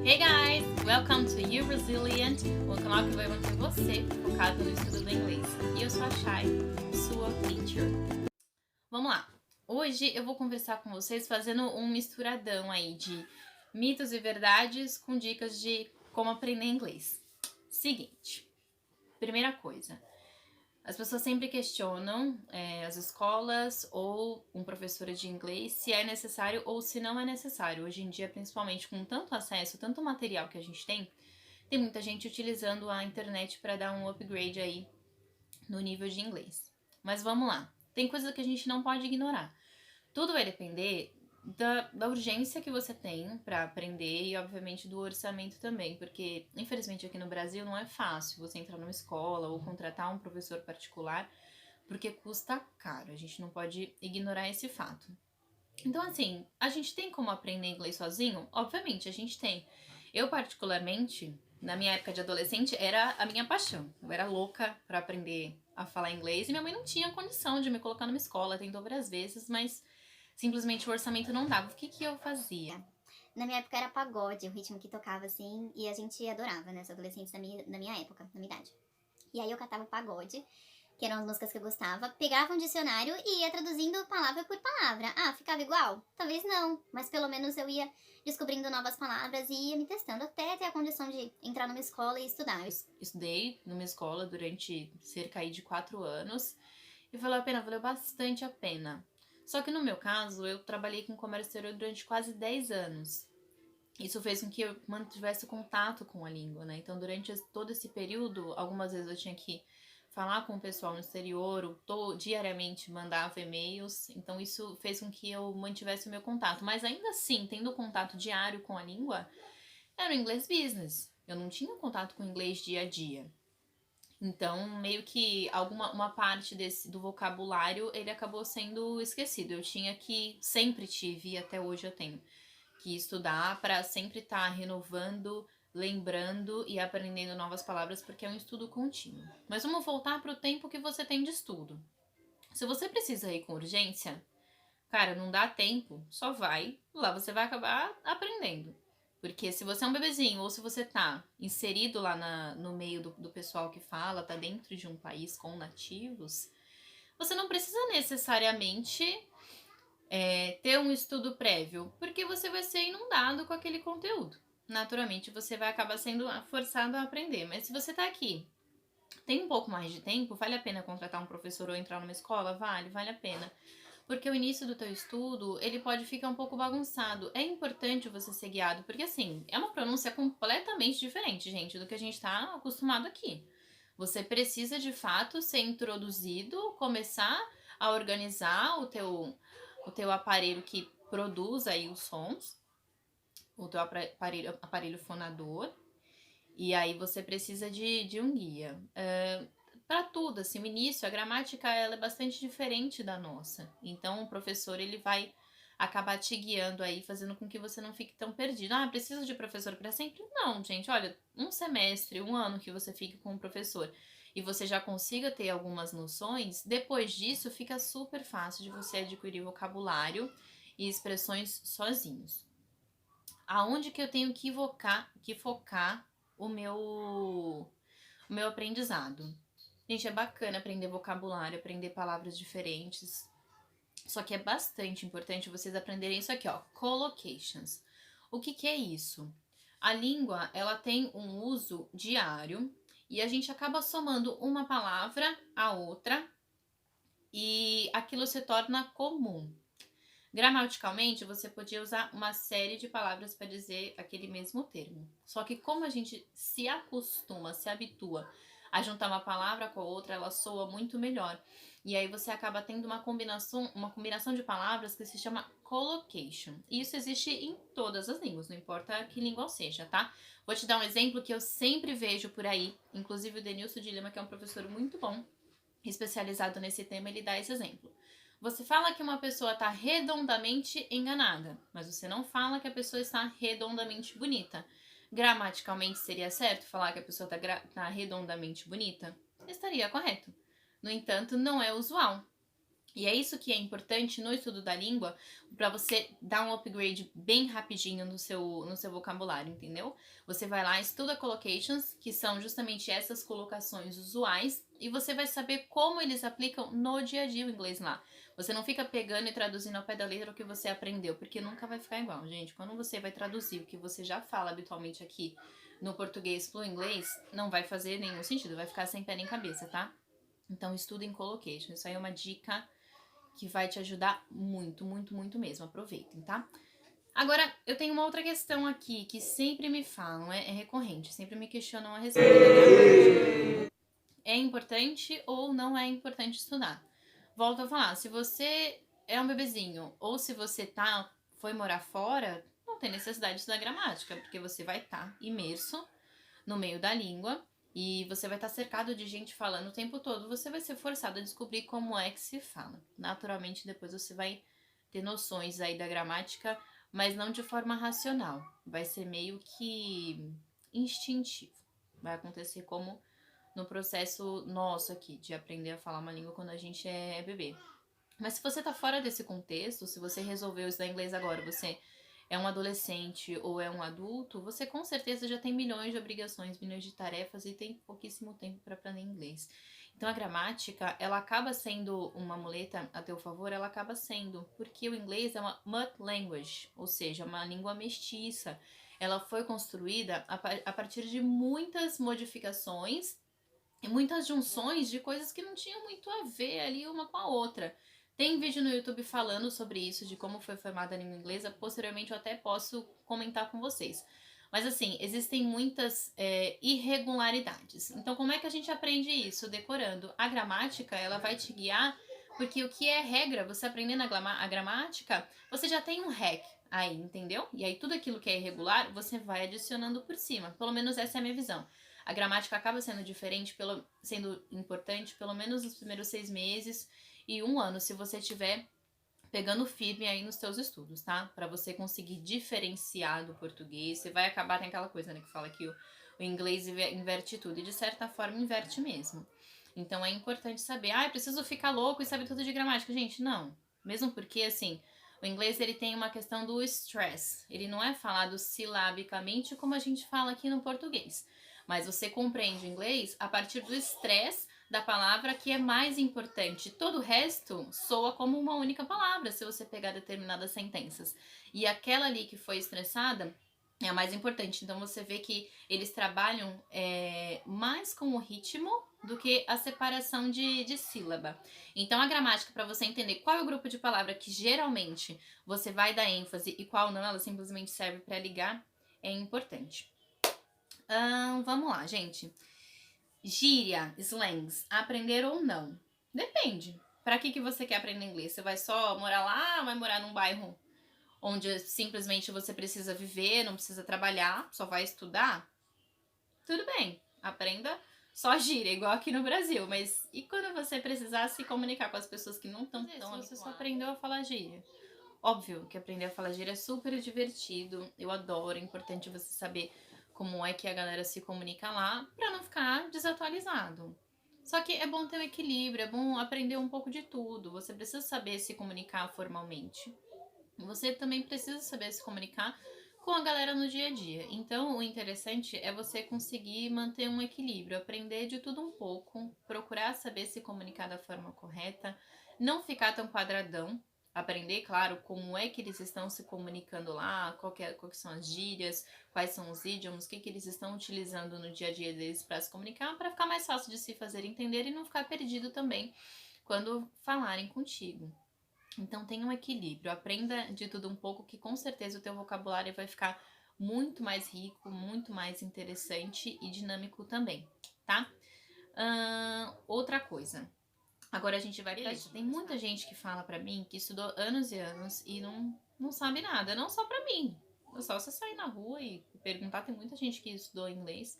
Hey guys! Welcome to You Resilient, o canal que vai manter você focado no estudo do inglês. E eu sou a Shai, sua teacher. Vamos lá! Hoje eu vou conversar com vocês fazendo um misturadão aí de mitos e verdades com dicas de como aprender inglês. Seguinte, primeira coisa. As pessoas sempre questionam as escolas ou um professor de inglês se é necessário ou se não é necessário. Hoje em dia, principalmente com tanto acesso, tanto material que a gente tem muita gente utilizando a internet para dar um upgrade aí no nível de inglês. Mas vamos lá, tem coisas que a gente não pode ignorar. Tudo vai depender da urgência que você tem para aprender e, obviamente, do orçamento também, porque, infelizmente, aqui no Brasil não é fácil você entrar numa escola ou contratar um professor particular, porque custa caro, a gente não pode ignorar esse fato. Então, assim, a gente tem como aprender inglês sozinho? Obviamente, a gente tem. Eu, particularmente, na minha época de adolescente, era a minha paixão. Eu era louca para aprender a falar inglês e minha mãe não tinha condição de me colocar numa escola, tentou várias vezes, mas simplesmente o orçamento não dava. O que eu fazia? Na minha época era pagode, o ritmo que tocava assim, e a gente adorava, né, os adolescentes da minha época, na minha idade. E aí eu catava o pagode, que eram as músicas que eu gostava, pegava um dicionário e ia traduzindo palavra por palavra. Ah, ficava igual? Talvez não, mas pelo menos eu ia descobrindo novas palavras e ia me testando até ter a condição de entrar numa escola e estudar. Estudei numa escola durante cerca aí de 4 anos e valeu a pena, valeu bastante a pena. Só que no meu caso, eu trabalhei com comércio exterior durante quase 10 anos. Isso fez com que eu mantivesse contato com a língua, né? Então, durante todo esse período, algumas vezes eu tinha que falar com o pessoal no exterior, diariamente mandava e-mails, então isso fez com que eu mantivesse o meu contato. Mas ainda assim, tendo contato diário com a língua, era o inglês business. Eu não tinha contato com o inglês dia a dia. Então, meio que uma parte do vocabulário, ele acabou sendo esquecido. Eu tinha que, sempre tive, e até hoje eu tenho, que estudar para sempre estar renovando, lembrando e aprendendo novas palavras, porque é um estudo contínuo. Mas vamos voltar para o tempo que você tem de estudo. Se você precisa ir com urgência, cara, não dá tempo, só vai, lá você vai acabar aprendendo. Porque se você é um bebezinho ou se você tá inserido lá no meio do pessoal que fala, tá dentro de um país com nativos, você não precisa necessariamente ter um estudo prévio, porque você vai ser inundado com aquele conteúdo. Naturalmente, você vai acabar sendo forçado a aprender. Mas se você tá aqui, tem um pouco mais de tempo, vale a pena contratar um professor ou entrar numa escola? Vale a pena. Porque o início do teu estudo, ele pode ficar um pouco bagunçado. É importante você ser guiado, porque assim, é uma pronúncia completamente diferente, gente, do que a gente tá acostumado aqui. Você precisa, de fato, ser introduzido, começar a organizar o teu aparelho que produz aí os sons, o teu aparelho fonador, e aí você precisa de um guia. Para tudo, assim, o início, a gramática ela é bastante diferente da nossa. Então o professor ele vai acabar te guiando aí, fazendo com que você não fique tão perdido. Ah, preciso de professor para sempre? Não, gente, olha, um semestre, um ano que você fique com o professor e você já consiga ter algumas noções, depois disso fica super fácil de você adquirir vocabulário e expressões sozinhos. Aonde que eu tenho que focar o meu aprendizado? Gente, é bacana aprender vocabulário, aprender palavras diferentes. Só que é bastante importante vocês aprenderem isso aqui, ó, collocations. O que é isso? A língua, ela tem um uso diário e a gente acaba somando uma palavra a outra e aquilo se torna comum. Gramaticalmente, você podia usar uma série de palavras para dizer aquele mesmo termo. Só que como a gente se acostuma, se habitua a juntar uma palavra com a outra, ela soa muito melhor. E aí você acaba tendo uma combinação de palavras que se chama collocation. E isso existe em todas as línguas, não importa que língua seja, tá? Vou te dar um exemplo que eu sempre vejo por aí, inclusive o Denilson Dilema, que é um professor muito bom, especializado nesse tema, ele dá esse exemplo. Você fala que uma pessoa está redondamente enganada, mas você não fala que a pessoa está redondamente bonita. Gramaticalmente seria certo falar que a pessoa está redondamente bonita? Estaria correto. No entanto, não é usual. E é isso que é importante no estudo da língua, para você dar um upgrade bem rapidinho no seu vocabulário, entendeu? Você vai lá, estuda collocations, que são justamente essas colocações usuais, e você vai saber como eles aplicam no dia a dia o inglês lá. Você não fica pegando e traduzindo ao pé da letra o que você aprendeu, porque nunca vai ficar igual, gente. Quando você vai traduzir o que você já fala habitualmente aqui no português pro inglês, não vai fazer nenhum sentido, vai ficar sem pé nem cabeça, tá? Então, estuda em collocation. Isso aí é uma dica que vai te ajudar muito, muito, muito mesmo. Aproveitem, tá? Agora, eu tenho uma outra questão aqui que sempre me falam, é recorrente, sempre me questionam a respeito da gramática. É importante ou não é importante estudar? Volto a falar, se você é um bebezinho ou se você foi morar fora, não tem necessidade de estudar gramática, porque você vai estar imerso no meio da língua e você vai estar cercado de gente falando o tempo todo. Você vai ser forçado a descobrir como é que se fala. Naturalmente, depois você vai ter noções aí da gramática, mas não de forma racional. Vai ser meio que instintivo. Vai acontecer como no processo nosso aqui de aprender a falar uma língua quando a gente é bebê. Mas se você tá fora desse contexto, se você resolveu estudar inglês agora, você é um adolescente ou é um adulto, você com certeza já tem milhões de obrigações, milhões de tarefas e tem pouquíssimo tempo para aprender inglês. Então a gramática, ela acaba sendo uma muleta a teu favor, ela acaba sendo, porque o inglês é uma mud language, ou seja, uma língua mestiça. Ela foi construída a partir de muitas modificações e muitas junções de coisas que não tinham muito a ver ali uma com a outra. Tem vídeo no YouTube falando sobre isso, de como foi formada a língua inglesa. Posteriormente eu até posso comentar com vocês. Mas assim, existem muitas irregularidades. Então, como é que a gente aprende isso? Decorando. A gramática, ela vai te guiar, porque o que é regra, você aprendendo a gramática, você já tem um hack aí, entendeu? E aí tudo aquilo que é irregular, você vai adicionando por cima. Pelo menos essa é a minha visão. A gramática acaba sendo diferente, sendo importante, pelo menos nos primeiros 6 meses e um ano, se você estiver pegando firme aí nos seus estudos, tá? Para você conseguir diferenciar do português. Você vai acabar, tem aquela coisa, né, que fala que o inglês inverte tudo, e de certa forma inverte mesmo. Então é importante saber, eu preciso ficar louco e saber tudo de gramática. Gente, não. Mesmo porque, assim, o inglês ele tem uma questão do stress. Ele não é falado silabicamente como a gente fala aqui no português. Mas você compreende o inglês a partir do estresse da palavra que é mais importante. Todo o resto soa como uma única palavra se você pegar determinadas sentenças. E aquela ali que foi estressada é a mais importante. Então você vê que eles trabalham mais com o ritmo do que a separação de sílaba. Então a gramática, para você entender qual é o grupo de palavra que geralmente você vai dar ênfase e qual não, ela simplesmente serve para ligar, é importante. Vamos lá, gente. Gíria, slangs, aprender ou não? Depende. Pra que você quer aprender inglês? Você vai só morar lá, vai morar num bairro onde simplesmente você precisa viver, não precisa trabalhar, só vai estudar? Tudo bem, aprenda só gíria, igual aqui no Brasil. Mas e quando você precisar se comunicar com as pessoas que não estão tão habituadas? Você só aprendeu a falar gíria. Óbvio que aprender a falar gíria é super divertido, eu adoro, é importante você saber como é que a galera se comunica lá pra não ficar desatualizado. Só que é bom ter um equilíbrio, é bom aprender um pouco de tudo. Você precisa saber se comunicar formalmente. Você também precisa saber se comunicar com a galera no dia a dia. Então, o interessante é você conseguir manter um equilíbrio, aprender de tudo um pouco, procurar saber se comunicar da forma correta, não ficar tão quadradão, aprender, claro, como é que eles estão se comunicando lá, quais são as gírias, quais são os idioms, o que eles estão utilizando no dia a dia deles para se comunicar, para ficar mais fácil de se fazer entender e não ficar perdido também quando falarem contigo. Então tenha um equilíbrio, aprenda de tudo um pouco, que com certeza o teu vocabulário vai ficar muito mais rico, muito mais interessante e dinâmico também, tá? Outra coisa. Agora a gente vai pra isso. Tem muita gente que fala pra mim que estudou anos e anos e não sabe nada. Não só pra mim. É só você sair na rua e perguntar. Tem muita gente que estudou inglês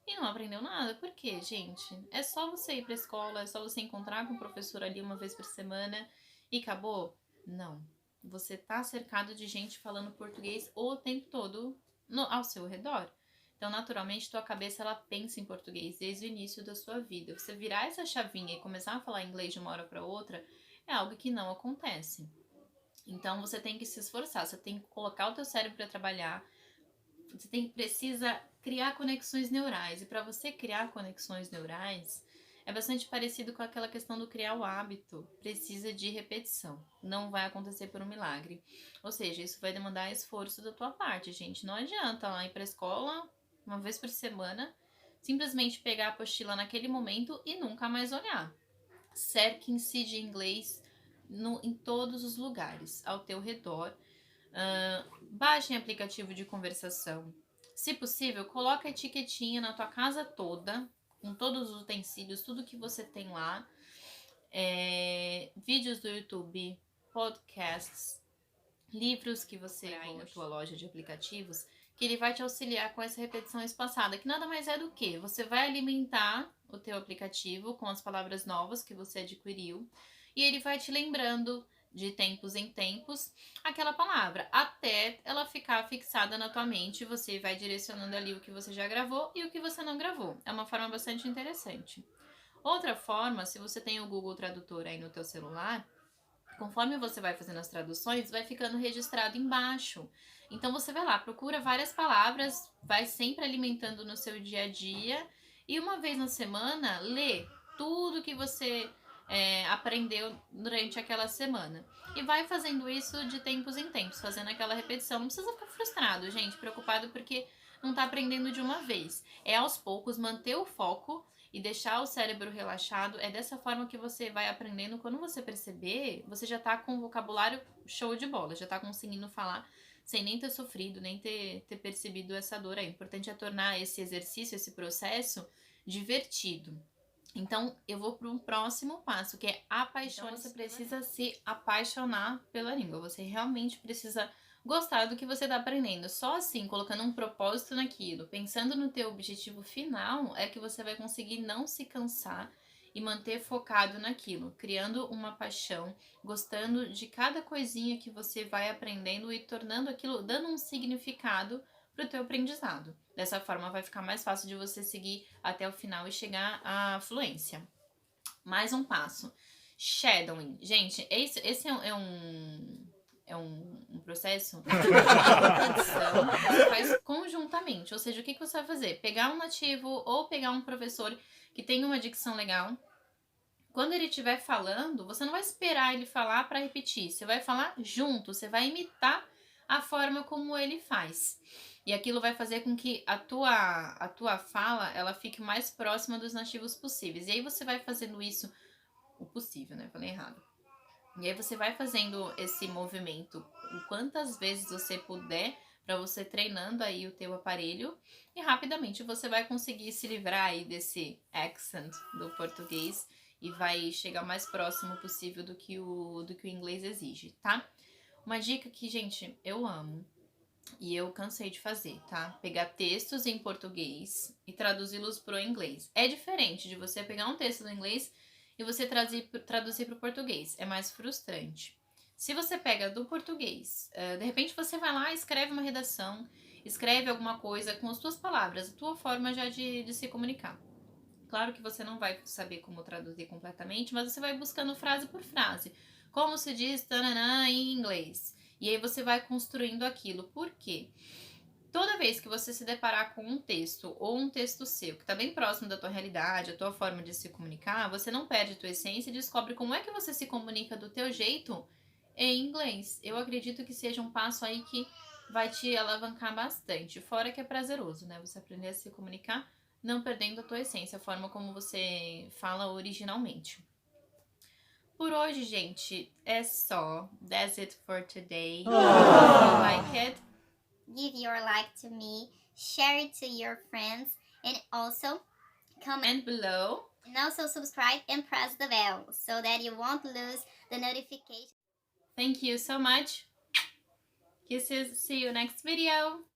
e não aprendeu nada. Por quê, gente? É só você ir pra escola, é só você encontrar com o professor ali uma vez por semana e acabou? Não. Você tá cercado de gente falando português o tempo todo ao seu redor. Então, naturalmente, tua cabeça ela pensa em português desde o início da sua vida. Você virar essa chavinha e começar a falar inglês de uma hora para outra é algo que não acontece. Então você tem que se esforçar, você tem que colocar o teu cérebro para trabalhar, precisa criar conexões neurais. E para você criar conexões neurais, é bastante parecido com aquela questão do criar o hábito. Precisa de repetição. Não vai acontecer por um milagre. Ou seja, isso vai demandar esforço da tua parte, gente. Não adianta lá ir pra escola uma vez por semana, simplesmente pegar a apostila naquele momento e nunca mais olhar. Cerquem-se de inglês em todos os lugares ao teu redor. Baixem aplicativo de conversação. Se possível, coloca a etiquetinha na tua casa toda, com todos os utensílios, tudo que você tem lá. Vídeos do YouTube, podcasts, livros que você tem na tua loja de aplicativos, que ele vai te auxiliar com essa repetição espaçada, que nada mais é do que você vai alimentar o teu aplicativo com as palavras novas que você adquiriu e ele vai te lembrando de tempos em tempos aquela palavra, até ela ficar fixada na tua mente. Você vai direcionando ali o que você já gravou e o que você não gravou. É uma forma bastante interessante. Outra forma, se você tem o Google Tradutor aí no teu celular, conforme você vai fazendo as traduções, vai ficando registrado embaixo. Então você vai lá, procura várias palavras, vai sempre alimentando no seu dia a dia e uma vez na semana lê tudo que você aprendeu durante aquela semana. E vai fazendo isso de tempos em tempos, fazendo aquela repetição. Não precisa ficar frustrado, gente, preocupado porque não tá aprendendo de uma vez. É aos poucos, manter o foco e deixar o cérebro relaxado. É dessa forma que você vai aprendendo. Quando você perceber, você já tá com o vocabulário show de bola, já tá conseguindo falar sem nem ter sofrido, nem ter percebido essa dor aí. O importante é tornar esse exercício, esse processo divertido. Então, eu vou para um próximo passo, que é apaixone. Então, você precisa se apaixonar pela língua. Você realmente precisa gostar do que você está aprendendo. Só assim, colocando um propósito naquilo, pensando no teu objetivo final, é que você vai conseguir não se cansar e manter focado naquilo, criando uma paixão, gostando de cada coisinha que você vai aprendendo e tornando aquilo, dando um significado para o teu aprendizado. Dessa forma vai ficar mais fácil de você seguir até o final e chegar à fluência. Mais um passo. Shadowing. Gente, esse é um processo de repetição que você faz conjuntamente. Ou seja, o que você vai fazer? Pegar um nativo ou pegar um professor que tem uma dicção legal. Quando ele estiver falando, você não vai esperar ele falar para repetir. Você vai falar junto, você vai imitar a forma como ele faz. E aquilo vai fazer com que a tua fala, ela fique mais próxima dos nativos possíveis. E aí você vai fazendo isso, o possível, né? Falei errado. E aí você vai fazendo esse movimento o quantas vezes você puder, para você treinando aí o teu aparelho, e rapidamente você vai conseguir se livrar aí desse accent do português e vai chegar o mais próximo possível do que o inglês exige, tá? Uma dica que, gente, eu amo e eu cansei de fazer, tá? Pegar textos em português e traduzi-los pro inglês. É diferente de você pegar um texto no inglês e você traduzir para o português. É mais frustrante. Se você pega do português, de repente você vai lá, escreve uma redação, escreve alguma coisa com as tuas palavras, a tua forma já de se comunicar. Claro que você não vai saber como traduzir completamente, mas você vai buscando frase por frase. Como se diz tananã em inglês. E aí você vai construindo aquilo. Por quê? Toda vez que você se deparar com um texto ou um texto seu que está bem próximo da tua realidade, a tua forma de se comunicar, você não perde a tua essência e descobre como é que você se comunica do teu jeito em inglês. Eu acredito que seja um passo aí que vai te alavancar bastante. Fora que é prazeroso, né? Você aprender a se comunicar não perdendo a tua essência, a forma como você fala originalmente. Por hoje, gente, é só. That's it for today. If you like it, Give your like to me, share it to your friends, and also comment below. And also subscribe and press the bell so that you won't lose the notification. Thank you so much. Kisses. See you next video.